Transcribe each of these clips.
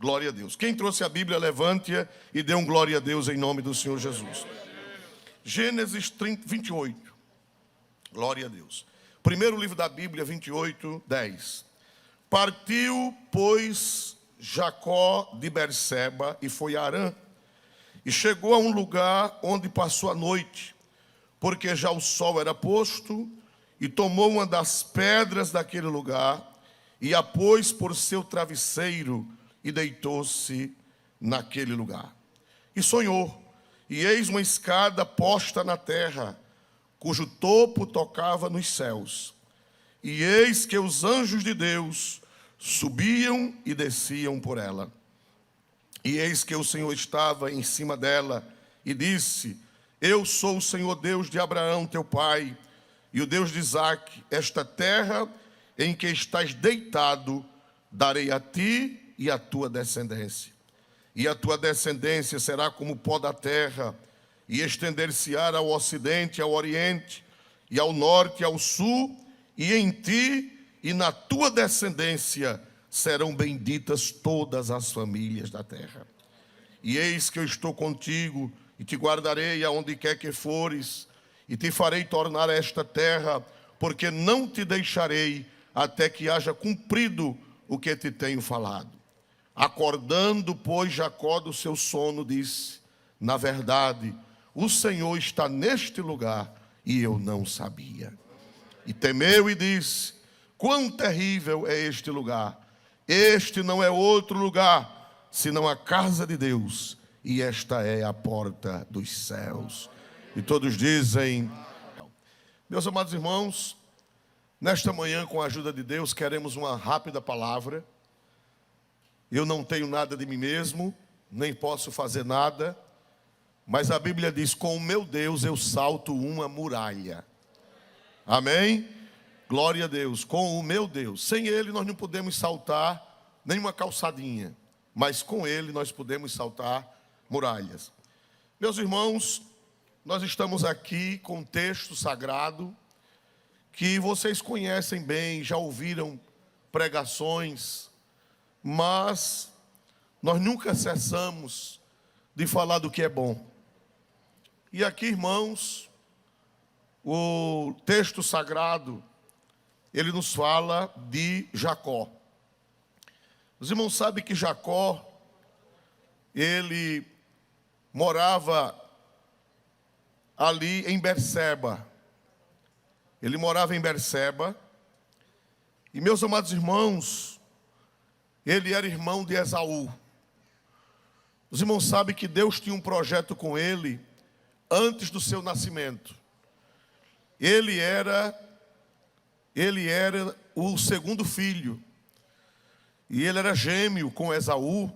Glória a Deus. Quem trouxe a Bíblia, levante-a e dê um glória a Deus em nome do Senhor Jesus. Gênesis 28. Glória a Deus. Primeiro livro da Bíblia, 28, 10. Partiu, pois, Jacó de Berseba e foi a Harã. E chegou a um lugar onde passou a noite, porque já o sol era posto, e tomou uma das pedras daquele lugar, e a pôs por seu travesseiro, e deitou-se naquele lugar. E sonhou, e eis uma escada posta na terra, cujo topo tocava nos céus. E eis que os anjos de Deus subiam e desciam por ela. E eis que o Senhor estava em cima dela, e disse: Eu sou o Senhor Deus de Abraão, teu pai, e o Deus de Isaque. Esta terra em que estás deitado, darei a ti e à tua descendência. E a tua descendência será como o pó da terra, e estender-se-á ao ocidente, ao oriente, e ao norte, e ao sul, e em ti e na tua descendência serão benditas todas as famílias da terra. E eis que eu estou contigo, e te guardarei aonde quer que fores, e te farei tornar esta terra, porque não te deixarei até que haja cumprido o que te tenho falado. Acordando, pois, Jacó do seu sono, disse: Na verdade, o Senhor está neste lugar, e eu não sabia. E temeu e disse: Quão terrível é este lugar! Este não é outro lugar, senão a casa de Deus, e esta é a porta dos céus. E todos dizem... Meus amados irmãos, nesta manhã, com a ajuda de Deus, queremos uma rápida palavra. Eu não tenho nada de mim mesmo, nem posso fazer nada, mas a Bíblia diz: com o meu Deus eu salto uma muralha. Amém? Glória a Deus, com o meu Deus. Sem Ele nós não podemos saltar nenhuma calçadinha, mas com Ele nós podemos saltar muralhas. Meus irmãos, nós estamos aqui com um texto sagrado que vocês conhecem bem, já ouviram pregações, mas nós nunca cessamos de falar do que é bom. E aqui, irmãos, o texto sagrado, ele nos fala de Jacó. Os irmãos sabem que Jacó, ele morava ali em Berseba. Ele morava em Berseba. E, meus amados irmãos, ele era irmão de Esaú. Os irmãos sabem que Deus tinha um projeto com ele antes do seu nascimento. Ele era o segundo filho. E ele era gêmeo com Esaú.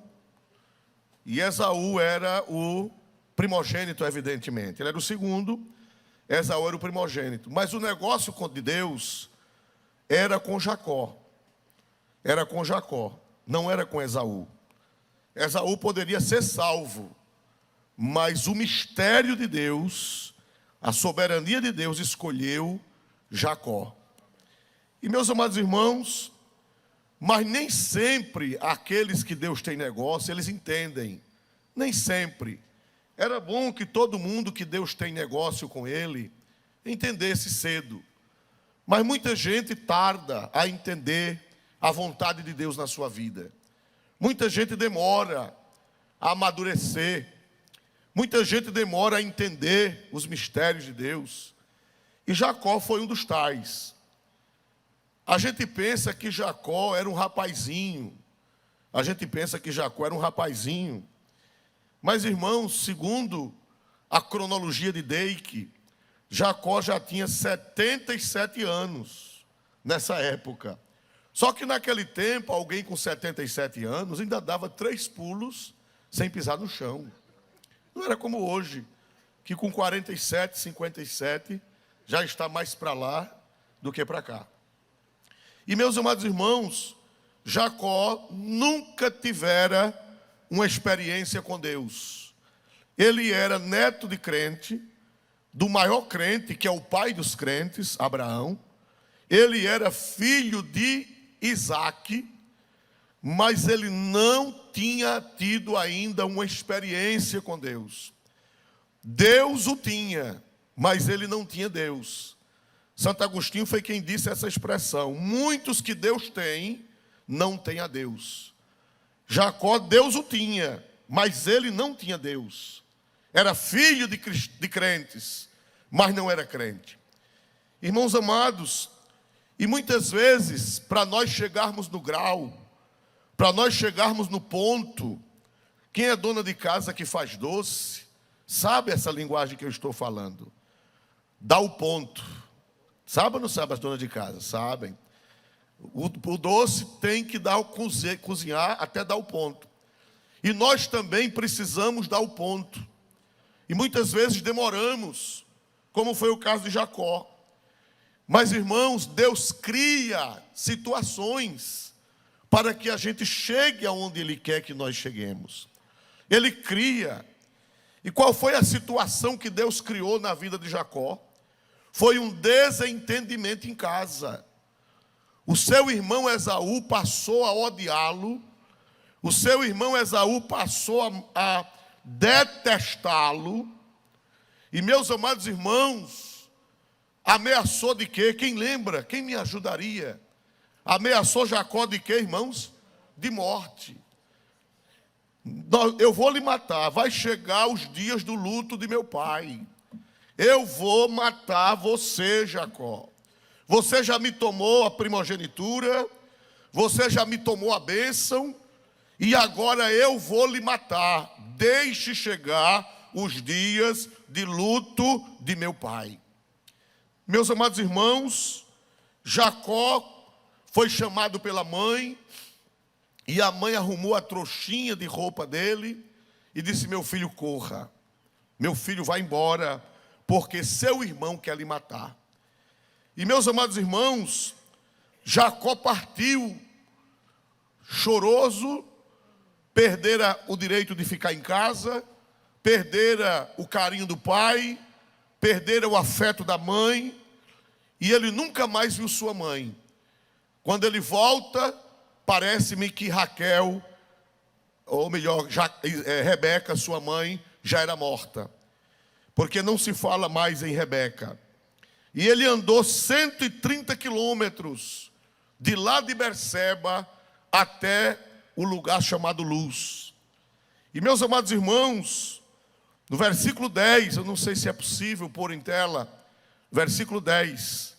E Esaú era o primogênito, evidentemente. Ele era o segundo, Esaú era o primogênito. Mas o negócio de Deus era com Jacó. Era com Jacó, não era com Esaú. Esaú poderia ser salvo, mas o mistério de Deus, a soberania de Deus escolheu Jacó. E, meus amados irmãos, mas nem sempre aqueles que Deus tem negócio, eles entendem. Nem sempre. Era bom que todo mundo que Deus tem negócio com ele entendesse cedo. Mas muita gente tarda a entender a vontade de Deus na sua vida. Muita gente demora a amadurecer. Muita gente demora a entender os mistérios de Deus. E Jacó foi um dos tais. A gente pensa que Jacó era um rapazinho. Mas, irmãos, segundo a cronologia de Deik, Jacó já tinha 77 anos nessa época. Só que naquele tempo, alguém com 77 anos ainda dava 3 pulos sem pisar no chão. Não era como hoje, que com 47, 57, já está mais para lá do que para cá. E, meus amados irmãos, Jacó nunca tivera uma experiência com Deus. Ele era neto de crente, do maior crente, que é o pai dos crentes, Abraão. Ele era filho de Isaque, mas ele não tinha tido ainda uma experiência com Deus. Deus o tinha, mas ele não tinha Deus. Santo Agostinho foi quem disse essa expressão: muitos que Deus tem, não têm a Deus. Jacó, Deus o tinha, mas ele não tinha Deus. Era filho de crentes, mas não era crente. Irmãos amados, e muitas vezes, para nós chegarmos no grau, para nós chegarmos no ponto, quem é dona de casa que faz doce, sabe essa linguagem que eu estou falando. Dá o ponto. Sabe ou não sabe as donas de casa? Sabem. O doce tem que cozinhar até dar o ponto. E nós também precisamos dar o ponto. E muitas vezes demoramos, como foi o caso de Jacó. Mas, irmãos, Deus cria situações para que a gente chegue aonde Ele quer que nós cheguemos. Ele cria. E qual foi a situação que Deus criou na vida de Jacó? Foi um desentendimento em casa. O seu irmão Esaú passou a odiá-lo. O seu irmão Esaú passou a detestá-lo. E, meus amados irmãos, ameaçou de quê? Quem lembra? Quem me ajudaria? Ameaçou Jacó de quê, irmãos? De morte. Eu vou lhe matar. Vai chegar os dias do luto de meu pai. Eu vou matar você, Jacó. Você já me tomou a primogenitura, você já me tomou a bênção, e agora eu vou lhe matar. Deixe chegar os dias de luto de meu pai. Meus amados irmãos, Jacó foi chamado pela mãe, e a mãe arrumou a trouxinha de roupa dele, e disse: meu filho, corra, meu filho, vai embora, porque seu irmão quer lhe matar. E, meus amados irmãos, Jacó partiu, choroso, perdera o direito de ficar em casa, perdera o carinho do pai, perdera o afeto da mãe, e ele nunca mais viu sua mãe. Quando ele volta, parece-me que Raquel, ou melhor, Rebeca, sua mãe, já era morta, porque não se fala mais em Rebeca. E ele andou 130 quilômetros de lá de Berseba até o lugar chamado Luz. E, meus amados irmãos, no versículo 10, eu não sei se é possível pôr em tela, versículo 10: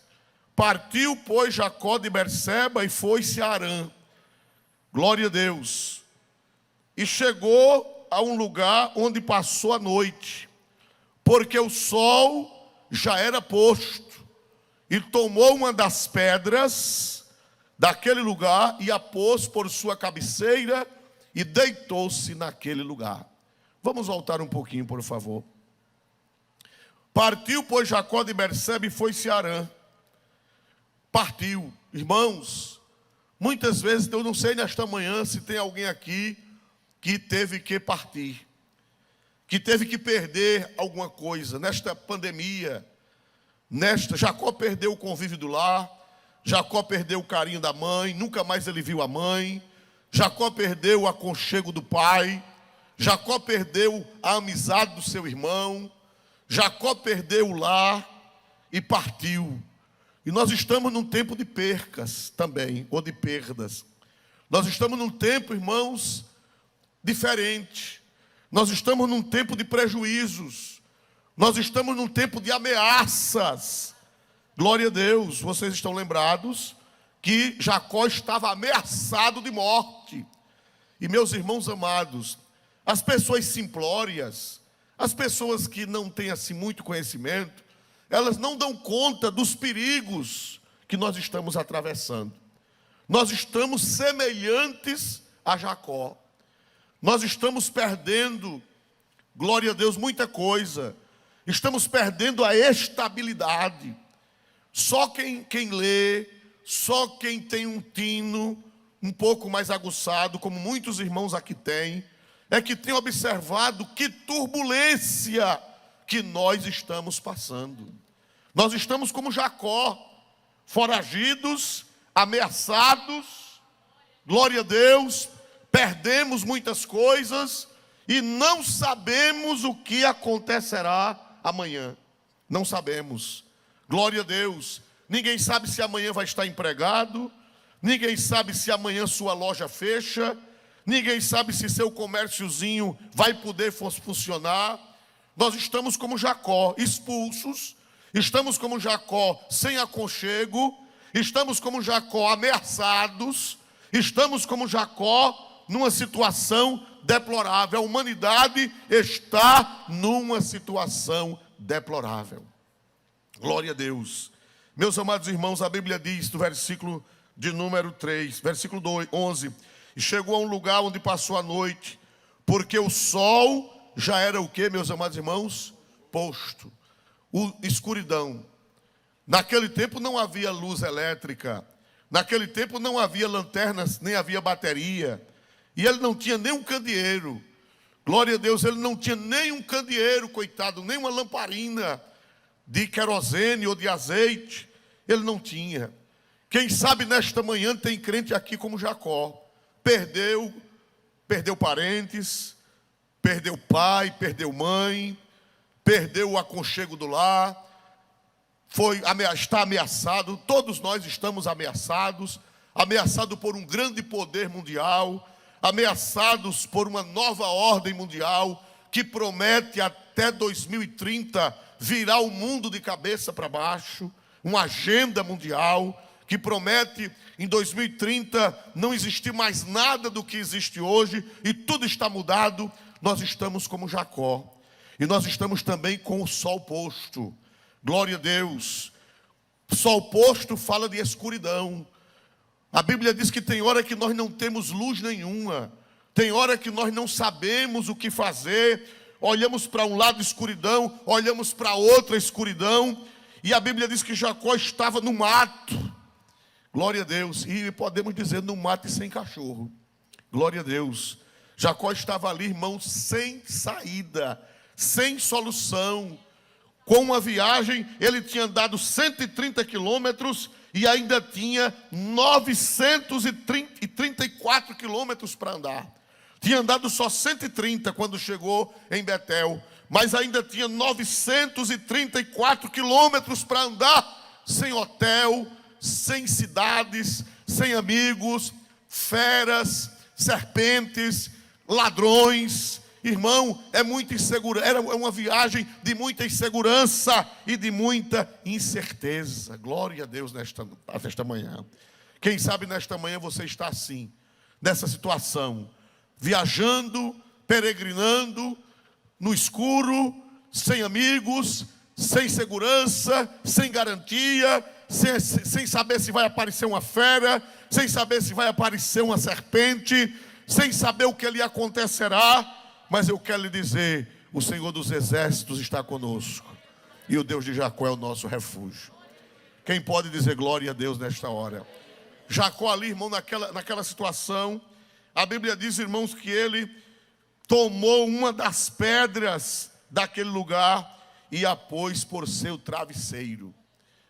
partiu, pois, Jacó de Berseba e foi-se a Harã. Glória a Deus. E chegou a um lugar onde passou a noite, porque o sol já era posto, e tomou uma das pedras daquele lugar e a pôs por sua cabeceira e deitou-se naquele lugar. Vamos voltar um pouquinho, por favor. Partiu, pois, Jacó de Berseba e foi-se a Harã. Partiu. Irmãos, muitas vezes, eu não sei nesta manhã se tem alguém aqui que teve que partir, que teve que perder alguma coisa nesta pandemia. Jacó perdeu o convívio do lar, Jacó perdeu o carinho da mãe, nunca mais ele viu a mãe. Jacó perdeu o aconchego do pai, Jacó perdeu a amizade do seu irmão, Jacó perdeu o lar e partiu. E nós estamos num tempo de percas também, ou de perdas. Nós estamos num tempo, irmãos, diferente. Nós estamos num tempo de prejuízos. Nós estamos num tempo de ameaças. Glória a Deus, vocês estão lembrados que Jacó estava ameaçado de morte. E, meus irmãos amados, as pessoas simplórias, as pessoas que não têm assim muito conhecimento, elas não dão conta dos perigos que nós estamos atravessando. Nós estamos semelhantes a Jacó. Nós estamos perdendo, glória a Deus, muita coisa. Estamos perdendo a estabilidade. Só quem lê, só quem tem um tino um pouco mais aguçado, como muitos irmãos aqui têm, é que tem observado que turbulência que nós estamos passando. Nós estamos como Jacó, foragidos, ameaçados, Glória a Deus, perdemos muitas coisas e não sabemos o que acontecerá amanhã. Não sabemos. Glória a Deus. Ninguém sabe se amanhã vai estar empregado. Ninguém sabe se amanhã sua loja fecha. Ninguém sabe se seu comérciozinho vai poder funcionar. Nós estamos como Jacó, expulsos. Estamos como Jacó, sem aconchego. Estamos como Jacó, ameaçados. Estamos como Jacó, numa situação deplorável. A humanidade está numa situação deplorável. Glória a Deus. Meus amados irmãos, a Bíblia diz, no versículo de número 3, versículo 11: e chegou a um lugar onde passou a noite, porque o sol já era o que, meus amados irmãos? Posto. Escuridão. Naquele tempo não havia luz elétrica. Naquele tempo não havia lanternas, nem havia bateria. E ele não tinha nem um candeeiro. Glória a Deus, ele não tinha nem um candeeiro, coitado, nem uma lamparina de querosene ou de azeite. Ele não tinha. Quem sabe nesta manhã tem crente aqui como Jacó. Perdeu parentes, perdeu pai, perdeu mãe, perdeu o aconchego do lar. Está ameaçado, todos nós estamos ameaçados, ameaçados por um grande poder mundial, ameaçados por uma nova ordem mundial, que promete até 2030 virar o mundo de cabeça para baixo, uma agenda mundial, que promete em 2030 não existir mais nada do que existe hoje, e tudo está mudado. Nós estamos como Jacó, e nós estamos também com o sol posto. Glória a Deus. Sol posto fala de escuridão. A Bíblia diz que tem hora que nós não temos luz nenhuma. Tem hora que nós não sabemos o que fazer. Olhamos para um lado escuridão, olhamos para outra escuridão. E a Bíblia diz que Jacó estava no mato. Glória a Deus. E podemos dizer no mato e sem cachorro. Glória a Deus. Jacó estava ali, irmãos, sem saída, sem solução. Com uma viagem, ele tinha andado 130 quilômetros e ainda tinha 934 quilômetros para andar. Tinha andado só 130 quando chegou em Betel, mas ainda tinha 934 quilômetros para andar, sem hotel, sem cidades, sem amigos, feras, serpentes, ladrões. Irmão, é muita insegurança. Era uma viagem de muita insegurança e de muita incerteza. Glória a Deus nesta manhã. Quem sabe nesta manhã você está assim, nessa situação, viajando, peregrinando, no escuro, sem amigos, sem segurança, sem garantia, sem saber se vai aparecer uma fera, sem saber se vai aparecer uma serpente, sem saber o que lhe acontecerá. Mas eu quero lhe dizer, o Senhor dos Exércitos está conosco. E o Deus de Jacó é o nosso refúgio. Quem pode dizer glória a Deus nesta hora? Jacó ali, irmão, naquela situação, a Bíblia diz, irmãos, que ele tomou uma das pedras daquele lugar e a pôs por seu travesseiro.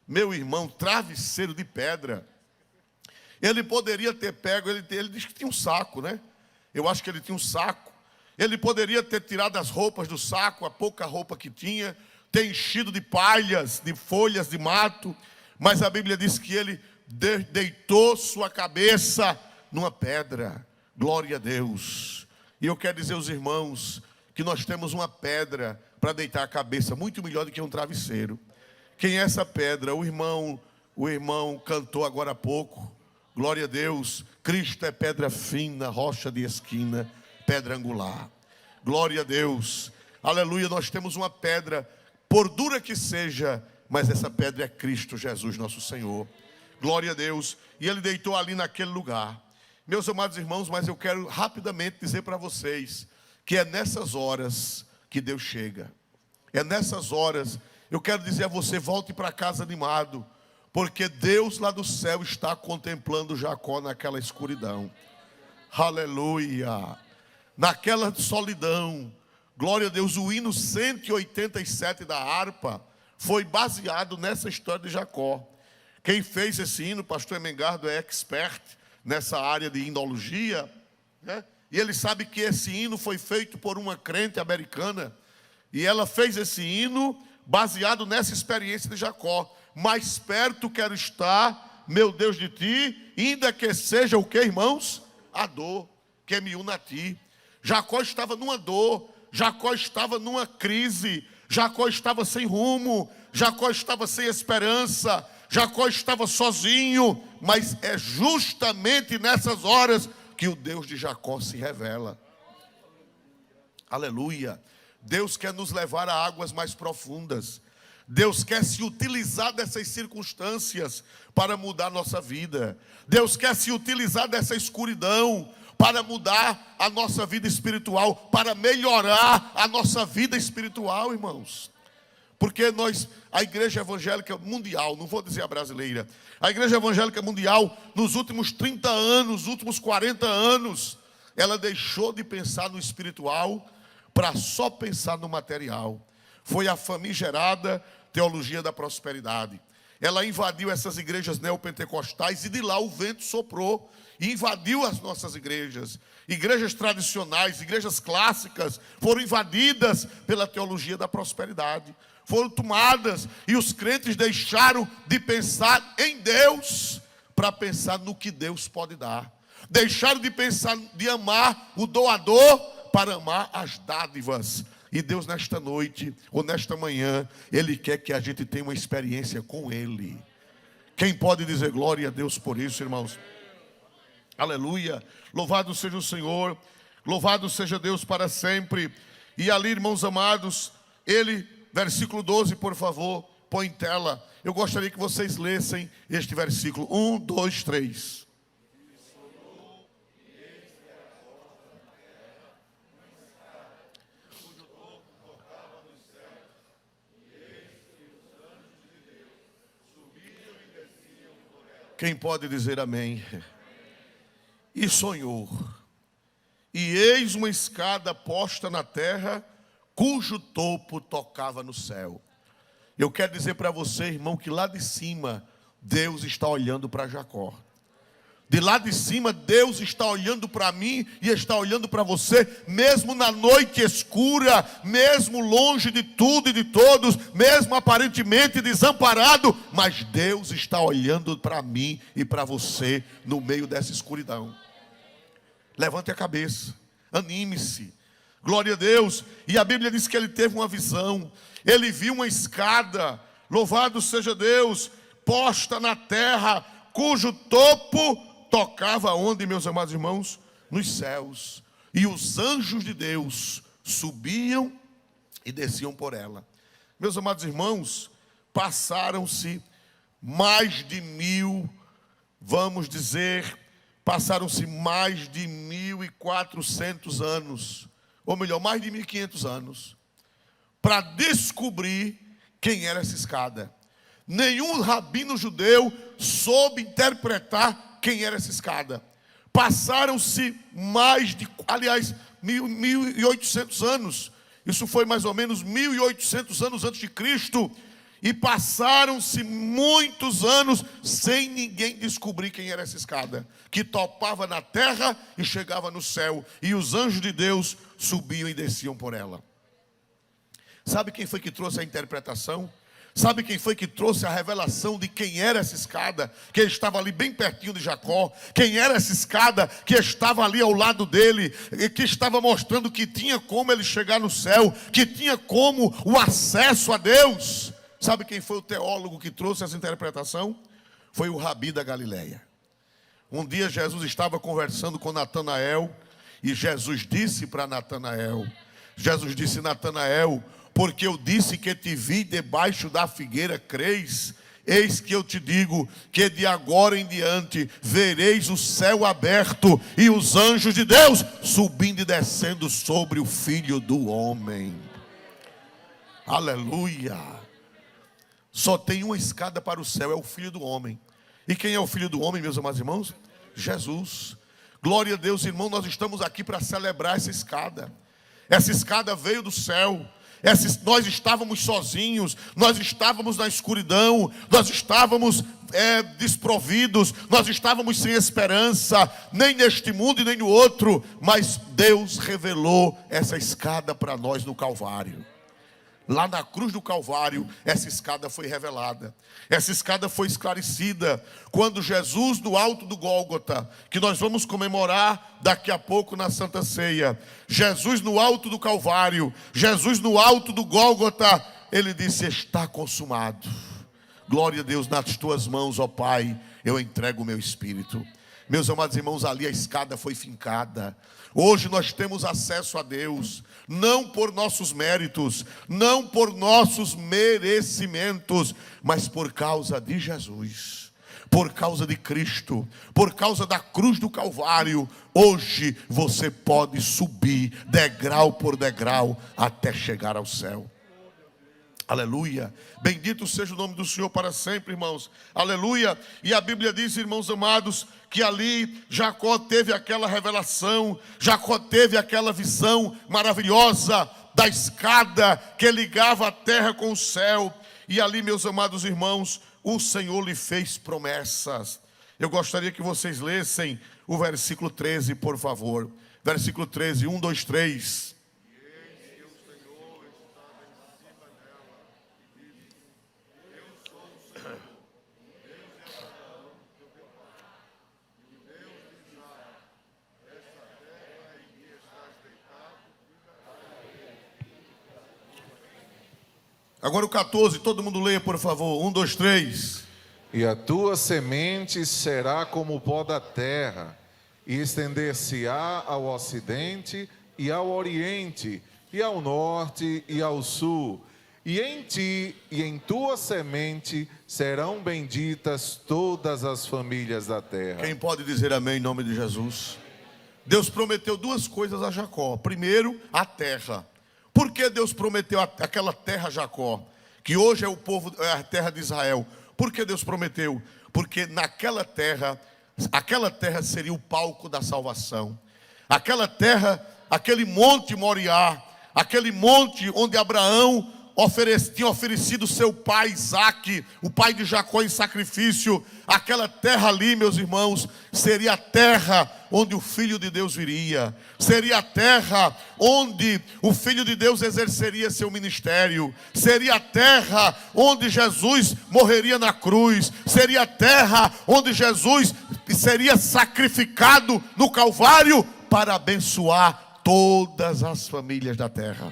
Meu irmão, travesseiro de pedra. Ele poderia ter pego, ele disse que tinha um saco, né? Eu acho que ele tinha um saco. Ele poderia ter tirado as roupas do saco, a pouca roupa que tinha, ter enchido de palhas, de folhas de mato, mas a Bíblia diz que ele deitou sua cabeça numa pedra. Glória a Deus. E eu quero dizer aos irmãos que nós temos uma pedra para deitar a cabeça, muito melhor do que um travesseiro. Quem é essa pedra? O irmão cantou agora há pouco. Glória a Deus. Cristo é pedra fina, rocha de esquina, pedra angular. Glória a Deus. Aleluia, nós temos uma pedra, por dura que seja, mas essa pedra é Cristo Jesus, nosso Senhor. Glória a Deus. E ele deitou ali naquele lugar. Meus amados irmãos, mas eu quero rapidamente dizer para vocês que é nessas horas que Deus chega. É nessas horas, eu quero dizer a você, volte para casa animado, porque Deus lá do céu está contemplando Jacó naquela escuridão. Aleluia. Naquela solidão. Glória a Deus. O hino 187 da harpa foi baseado nessa história de Jacó. Quem fez esse hino, pastor Emengardo, é expert nessa área de himnologia, né? E ele sabe que esse hino foi feito por uma crente americana, e ela fez esse hino baseado nessa experiência de Jacó. Mais perto quero estar, meu Deus, de ti, ainda que seja o que, irmãos? A dor que me une a ti. Jacó estava numa dor, Jacó estava numa crise, Jacó estava sem rumo, Jacó estava sem esperança, Jacó estava sozinho, mas é justamente nessas horas que o Deus de Jacó se revela. Aleluia. Deus quer nos levar a águas mais profundas. Deus quer se utilizar dessas circunstâncias para mudar a nossa vida. Deus quer se utilizar dessa escuridão para mudar a nossa vida espiritual, para melhorar a nossa vida espiritual, irmãos. Porque a igreja evangélica mundial, não vou dizer a brasileira, a igreja evangélica mundial, nos últimos 30 anos, últimos 40 anos, ela deixou de pensar no espiritual para só pensar no material. Foi a famigerada teologia da prosperidade. Ela invadiu essas igrejas neopentecostais e de lá o vento soprou e invadiu as nossas igrejas. Igrejas tradicionais, igrejas clássicas foram invadidas pela teologia da prosperidade. Foram tomadas e os crentes deixaram de pensar em Deus para pensar no que Deus pode dar. Deixaram de pensar, de amar o doador para amar as dádivas. E Deus nesta noite, ou nesta manhã, Ele quer que a gente tenha uma experiência com Ele. Quem pode dizer glória a Deus por isso, irmãos? Aleluia. Louvado seja o Senhor. Louvado seja Deus para sempre. E ali, irmãos amados, Ele, versículo 12, por favor, põe em tela. Eu gostaria que vocês lessem este versículo. 1, 2, 3. Quem pode dizer amém? E sonhou, e eis uma escada posta na terra, cujo topo tocava no céu. Eu quero dizer para você, irmão, que lá de cima, Deus está olhando para Jacó. De lá de cima, Deus está olhando para mim e está olhando para você, mesmo na noite escura, mesmo longe de tudo e de todos, mesmo aparentemente desamparado, mas Deus está olhando para mim e para você no meio dessa escuridão. Levante a cabeça, anime-se, glória a Deus. E a Bíblia diz que ele teve uma visão, ele viu uma escada, louvado seja Deus, posta na terra, cujo topo tocava onde, meus amados irmãos? Nos céus. E os anjos de Deus subiam e desciam por ela. Meus amados irmãos, passaram-se mais de 1000, vamos dizer, passaram-se mais de 1400 anos, ou melhor, mais de 1500 anos, para descobrir quem era essa escada. Nenhum rabino judeu soube interpretar quem era essa escada. Passaram-se mais de, 1800 anos. Isso foi mais ou menos 1800 anos antes de Cristo. E passaram-se muitos anos sem ninguém descobrir quem era essa escada, que topava na terra e chegava no céu. E os anjos de Deus subiam e desciam por ela. Sabe quem foi que trouxe a interpretação? Sabe quem foi que trouxe a revelação de quem era essa escada, que estava ali bem pertinho de Jacó? Quem era essa escada que estava ali ao lado dele, e que estava mostrando que tinha como ele chegar no céu, que tinha como o acesso a Deus? Sabe quem foi o teólogo que trouxe essa interpretação? Foi o Rabi da Galileia. Um dia Jesus estava conversando com Natanael, e Jesus disse para Natanael, Natanael, porque eu disse que te vi debaixo da figueira, creis? Eis que eu te digo que de agora em diante vereis o céu aberto e os anjos de Deus subindo e descendo sobre o Filho do Homem. Aleluia! Só tem uma escada para o céu, é o Filho do Homem. E quem é o Filho do Homem, meus amados irmãos? Jesus. Glória a Deus, irmão, nós estamos aqui para celebrar essa escada. Essa escada veio do céu. Nós estávamos sozinhos, nós estávamos na escuridão, nós estávamos desprovidos, nós estávamos sem esperança, nem neste mundo e nem no outro, mas Deus revelou essa escada para nós no Calvário. Lá na cruz do Calvário, essa escada foi revelada. Essa escada foi esclarecida quando Jesus, no alto do Gólgota, que nós vamos comemorar daqui a pouco na Santa Ceia, Jesus no alto do Calvário, Jesus no alto do Gólgota, ele disse: está consumado. Glória a Deus, nas tuas mãos, ó Pai, eu entrego o meu espírito. Meus amados irmãos, ali a escada foi fincada. Hoje nós temos acesso a Deus, não por nossos méritos, não por nossos merecimentos, mas por causa de Jesus, por causa de Cristo, por causa da cruz do Calvário. Hoje você pode subir degrau por degrau até chegar ao céu. Aleluia, bendito seja o nome do Senhor para sempre, irmãos, aleluia. E a Bíblia diz, irmãos amados, que ali Jacó teve aquela revelação, Jacó teve aquela visão maravilhosa da escada que ligava a terra com o céu. E ali, meus amados irmãos, o Senhor lhe fez promessas. Eu gostaria que vocês lessem o versículo 13, por favor. Versículo 13, 1, 2, 3. Agora o 14, todo mundo leia, por favor. 1, 2, 3. E a tua semente será como o pó da terra, e estender-se-á ao ocidente e ao oriente, e ao norte e ao sul. E em ti e em tua semente serão benditas todas as famílias da terra. Quem pode dizer amém em nome de Jesus? Deus prometeu duas coisas a Jacó. Primeiro, a terra. Por que Deus prometeu aquela terra a Jacó? Que hoje é o povo, é a terra de Israel. Por que Deus prometeu? Porque naquela terra, aquela terra seria o palco da salvação. Aquela terra, aquele monte Moriá, aquele monte onde Abraão tinha oferecido seu pai Isaque, o pai de Jacó, em sacrifício. Aquela terra ali, meus irmãos, seria a terra onde o Filho de Deus viria. Seria a terra onde o Filho de Deus exerceria seu ministério. Seria a terra onde Jesus morreria na cruz. Seria a terra onde Jesus seria sacrificado no Calvário para abençoar todas as famílias da terra.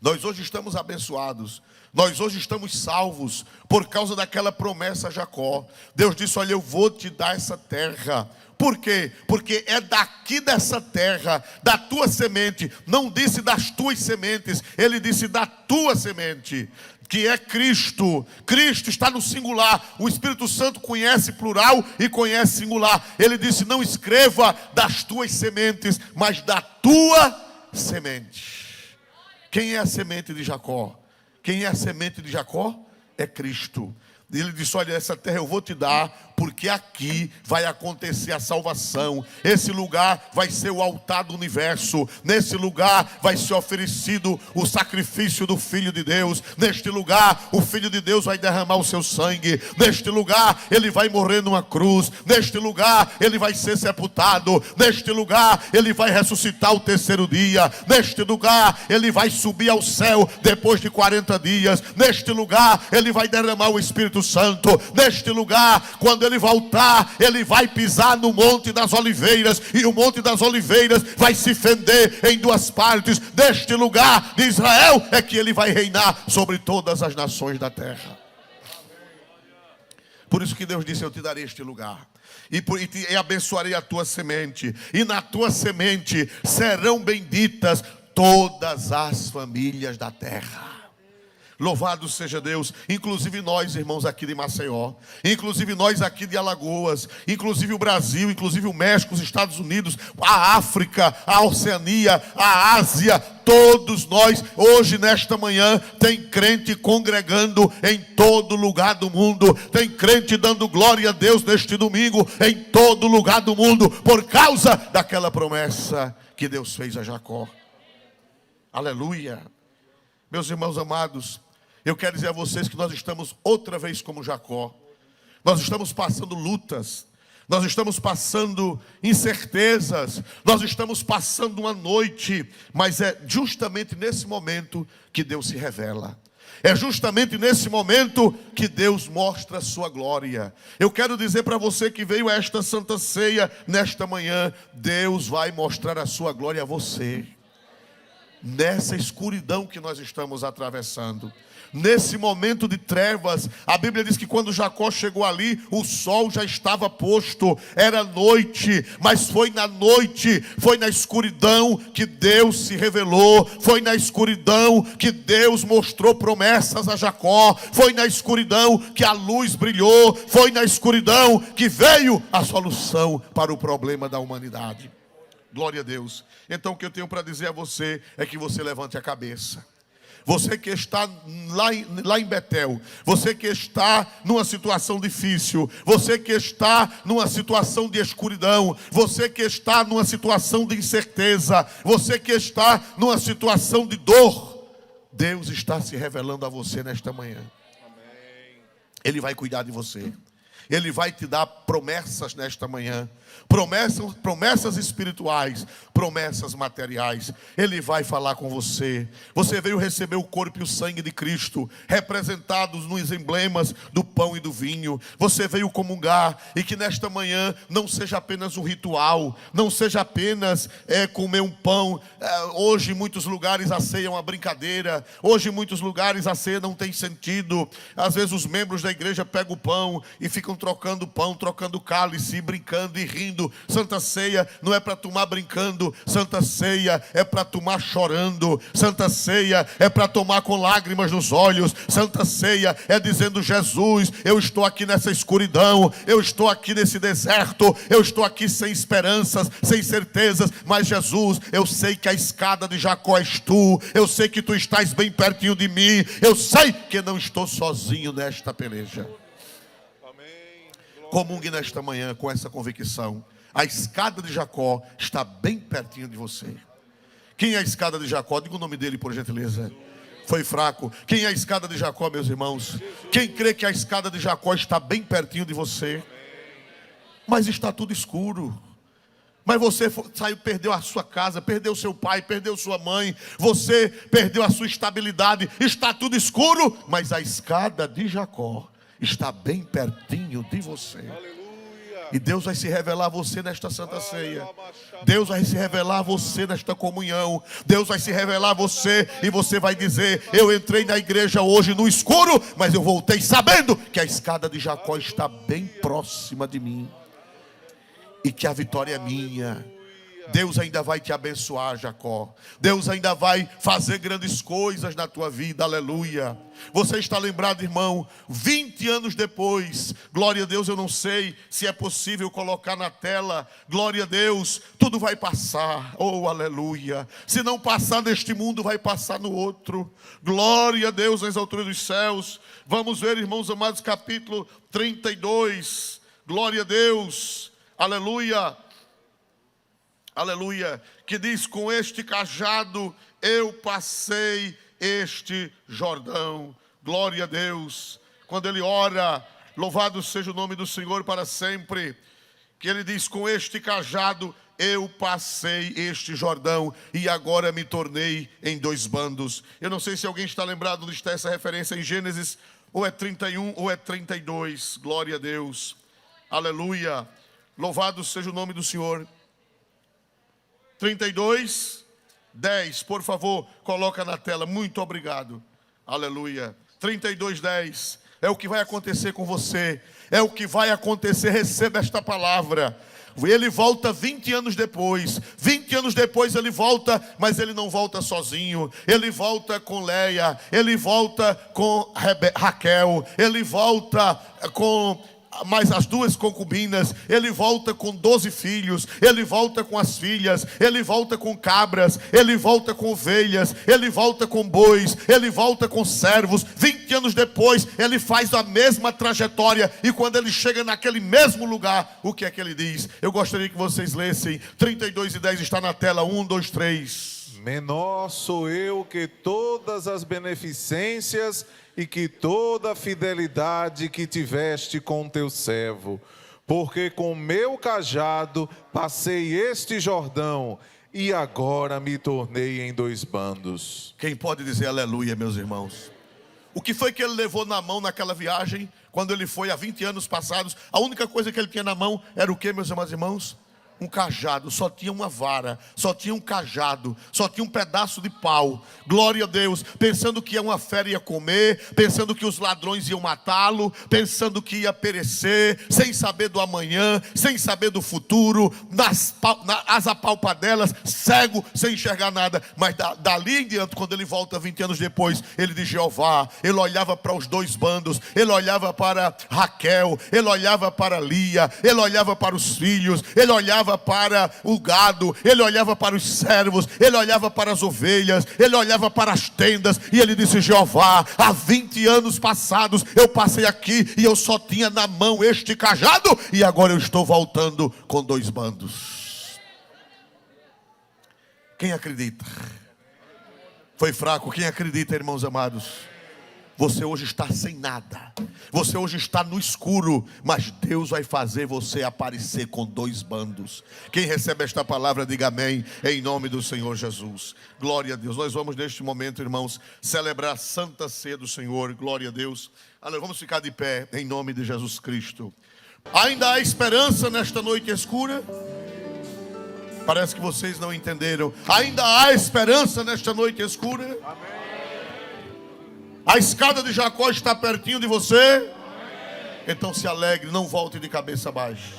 Nós hoje estamos abençoados, nós hoje estamos salvos por causa daquela promessa a Jacó. Deus disse: olha, eu vou te dar essa terra. Por quê? Porque é daqui dessa terra, da tua semente. Não disse das tuas sementes, ele disse da tua semente, que é Cristo. Cristo está no singular. O Espírito Santo conhece plural e conhece singular. Ele disse: não escreva das tuas sementes, mas da tua semente. Quem é a semente de Jacó? Quem é a semente de Jacó? É Cristo. Ele disse: olha, essa terra eu vou te dar, porque aqui vai acontecer a salvação. Esse lugar vai ser o altar do universo. Nesse lugar vai ser oferecido o sacrifício do Filho de Deus. Neste lugar o Filho de Deus vai derramar o seu sangue. Neste lugar ele vai morrer numa cruz. Neste lugar ele vai ser sepultado. Neste lugar ele vai ressuscitar o terceiro dia. Neste lugar ele vai subir ao céu depois de 40 dias. Neste lugar ele vai derramar o Espírito Santo. Neste lugar, quando ele voltar, ele vai pisar no Monte das Oliveiras, e o Monte das Oliveiras vai se fender em duas partes. Neste lugar de Israel é que ele vai reinar sobre todas as nações da terra. Por isso que Deus disse: eu te darei este lugar, e abençoarei a tua semente, e na tua semente serão benditas todas as famílias da terra. Louvado seja Deus. Inclusive nós, irmãos, aqui de Maceió, inclusive nós aqui de Alagoas, inclusive o Brasil, inclusive o México, os Estados Unidos, a África, a Oceania, a Ásia, todos nós, hoje nesta manhã, tem crente congregando em todo lugar do mundo, tem crente dando glória a Deus neste domingo em todo lugar do mundo, por causa daquela promessa que Deus fez a Jacó. Aleluia. Meus irmãos amados, eu quero dizer a vocês que nós estamos outra vez como Jacó. nós estamos passando lutas, nós estamos passando incertezas, nós estamos passando uma noite, mas é justamente nesse momento que Deus se revela. É justamente nesse momento que Deus mostra a sua glória. Eu quero dizer para você que veio a esta Santa Ceia nesta manhã, Deus vai mostrar a sua glória a você. Nessa escuridão que nós estamos atravessando, nesse momento de trevas, a Bíblia diz que quando Jacó chegou ali, o sol já estava posto, era noite, mas foi na noite, foi na escuridão que Deus se revelou, foi na escuridão que Deus mostrou promessas a Jacó, foi na escuridão que a luz brilhou, foi na escuridão que veio a solução para o problema da humanidade. Glória a Deus. Então o que eu tenho para dizer a você é que você levante a cabeça. Você que está lá em Betel, você que está numa situação difícil, você que está numa situação de escuridão, você que está numa situação de incerteza, você que está numa situação de dor, Deus está se revelando a você nesta manhã. Ele vai cuidar de você. Ele vai te dar promessas nesta manhã, promessas espirituais, promessas materiais. Ele vai falar com você. Você veio receber o corpo e o sangue de Cristo, representados nos emblemas do pão e do vinho. Você veio comungar, e que nesta manhã não seja apenas um ritual, não seja apenas comer um pão. Hoje em muitos lugares a ceia é uma brincadeira, hoje em muitos lugares a ceia não tem sentido. Às vezes os membros da igreja pegam o pão e ficam trocando pão, trocando cálice, brincando e rindo. Santa Ceia não é para tomar brincando, Santa Ceia é para tomar chorando, Santa Ceia é para tomar com lágrimas nos olhos, Santa Ceia é dizendo: Jesus, eu estou aqui nessa escuridão, eu estou aqui nesse deserto, eu estou aqui sem esperanças, sem certezas, mas Jesus, eu sei que a escada de Jacó és tu, eu sei que tu estás bem pertinho de mim, eu sei que não estou sozinho nesta peleja. Comungue nesta manhã com essa convicção. A escada de Jacó está bem pertinho de você. Quem é a escada de Jacó? Diga o nome dele, por gentileza. Foi fraco. Quem é a escada de Jacó, meus irmãos? Quem crê que a escada de Jacó está bem pertinho de você? Mas está tudo escuro. Mas você saiu, perdeu a sua casa, perdeu seu pai, perdeu sua mãe, você perdeu a sua estabilidade, está tudo escuro, mas a escada de Jacó está bem pertinho de você. Aleluia. E Deus vai se revelar a você nesta Santa Ceia. Deus vai se revelar a você nesta comunhão. Deus vai se revelar a você e você vai dizer: eu entrei na igreja hoje no escuro, mas eu voltei sabendo que a escada de Jacó está bem próxima de mim e que a vitória é minha. Deus ainda vai te abençoar, Jacó. Deus ainda vai fazer grandes coisas na tua vida, aleluia. Você está lembrado, irmão, 20 anos depois, glória a Deus, eu não sei se é possível colocar na tela, glória a Deus, tudo vai passar, oh aleluia. Se não passar neste mundo, vai passar no outro. Glória a Deus nas alturas dos céus. Vamos ver, irmãos amados, capítulo 32, glória a Deus, aleluia. Aleluia, que diz: com este cajado eu passei este Jordão. Glória a Deus. Quando ele ora, louvado seja o nome do Senhor para sempre, que ele diz: com este cajado eu passei este Jordão e agora me tornei em dois bandos. Eu não sei se alguém está lembrado onde está essa referência em Gênesis, ou é 31 ou é 32. Glória a Deus. Aleluia. Louvado seja o nome do Senhor. 32, 10, por favor, coloca na tela. Muito obrigado. Aleluia. 32, 10. É o que vai acontecer com você. É o que vai acontecer. Receba esta palavra. Ele volta 20 anos depois. 20 anos depois ele volta, mas ele não volta sozinho. Ele volta com Leia. Ele volta com Raquel. Ele volta com mais as duas concubinas. Ele volta com 12 filhos. Ele volta com as filhas. Ele volta com cabras. Ele volta com ovelhas. Ele volta com bois. Ele volta com servos. 20 anos depois ele faz a mesma trajetória. E quando ele chega naquele mesmo lugar, o que é que ele diz? Eu gostaria que vocês lessem. 32 e 10 está na tela. 1, 2, 3. menor sou eu que todas as beneficências e que toda a fidelidade que tiveste com teu servo. Porque com meu cajado passei este Jordão, e agora me tornei em 2 bandos. Quem pode dizer aleluia, meus irmãos? O que foi que ele levou na mão naquela viagem, quando ele foi há 20 anos passados? A única coisa que ele tinha na mão era o que, meus amados irmãos? Um cajado, só tinha uma vara, só tinha um cajado, só tinha um pedaço de pau. Glória a Deus, pensando que uma fera ia comer, pensando que os ladrões iam matá-lo, pensando que ia perecer, sem saber do amanhã, sem saber do futuro, as apalpadelas, cego, sem enxergar nada. Mas dali em diante, quando ele volta 20 anos depois, ele de Jeová, ele olhava para os 2 bandos, ele olhava para Raquel, ele olhava para Lia, ele olhava para os filhos, ele olhava para o gado, ele olhava para os servos, ele olhava para as ovelhas, ele olhava para as tendas, e ele disse: Jeová, há 20 anos passados eu passei aqui e eu só tinha na mão este cajado, e agora eu estou voltando com 2 bandos. Quem acredita? Foi fraco. Quem acredita, irmãos amados? Você hoje está sem nada, você hoje está no escuro, mas Deus vai fazer você aparecer com 2 bandos. Quem recebe esta palavra, diga amém, em nome do Senhor Jesus. Glória a Deus. Nós vamos neste momento, irmãos, celebrar a Santa Ceia do Senhor. Glória a Deus. Vamos ficar de pé em nome de Jesus Cristo. Ainda há esperança nesta noite escura? Parece que vocês não entenderam. Ainda há esperança nesta noite escura? Amém. A escada de Jacó está pertinho de você? Então se alegre, não volte de cabeça baixa.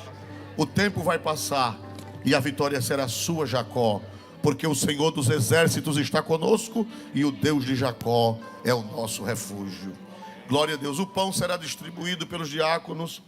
O tempo vai passar e a vitória será sua, Jacó, porque o Senhor dos exércitos está conosco e o Deus de Jacó é o nosso refúgio. Glória a Deus. O pão será distribuído pelos diáconos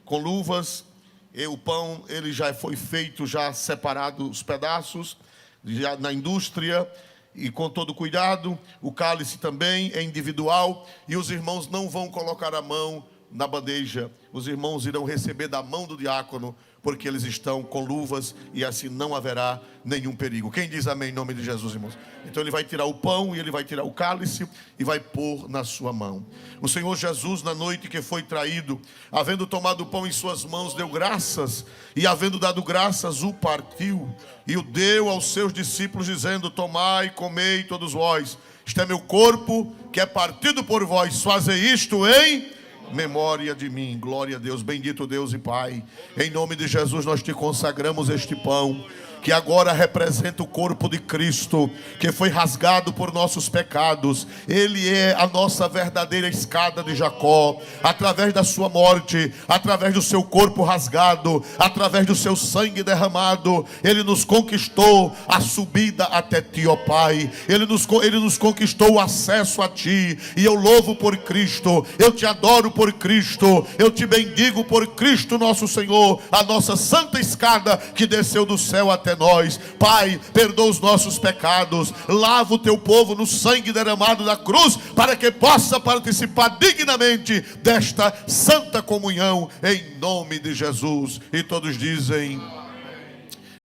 com luvas. E o pão, ele já foi feito, já separado os pedaços, já na indústria, e com todo cuidado. O cálice também é individual, e os irmãos não vão colocar a mão na bandeja. Os irmãos irão receber da mão do diácono, porque eles estão com luvas, e assim não haverá nenhum perigo. Quem diz amém em nome de Jesus, irmãos? Então ele vai tirar o pão e ele vai tirar o cálice e vai pôr na sua mão. O Senhor Jesus, na noite que foi traído, havendo tomado o pão em suas mãos, deu graças, e havendo dado graças, o partiu e o deu aos seus discípulos, dizendo: tomai, comei todos vós, este é meu corpo que é partido por vós, fazei isto em memória de mim. Glória a Deus. Bendito Deus e Pai, em nome de Jesus nós te consagramos este pão, que agora representa o corpo de Cristo, que foi rasgado por nossos pecados. Ele é a nossa verdadeira escada de Jacó. Através da sua morte, através do seu corpo rasgado, através do seu sangue derramado, Ele nos conquistou a subida até Ti, ó Pai. Ele nos conquistou o acesso a Ti. E eu louvo por Cristo, eu te adoro por Cristo, eu te bendigo por Cristo nosso Senhor, a nossa santa escada que desceu do céu até nós. Pai, perdoa os nossos pecados, lava o teu povo no sangue derramado da cruz, para que possa participar dignamente desta santa comunhão, em nome de Jesus. E todos dizem...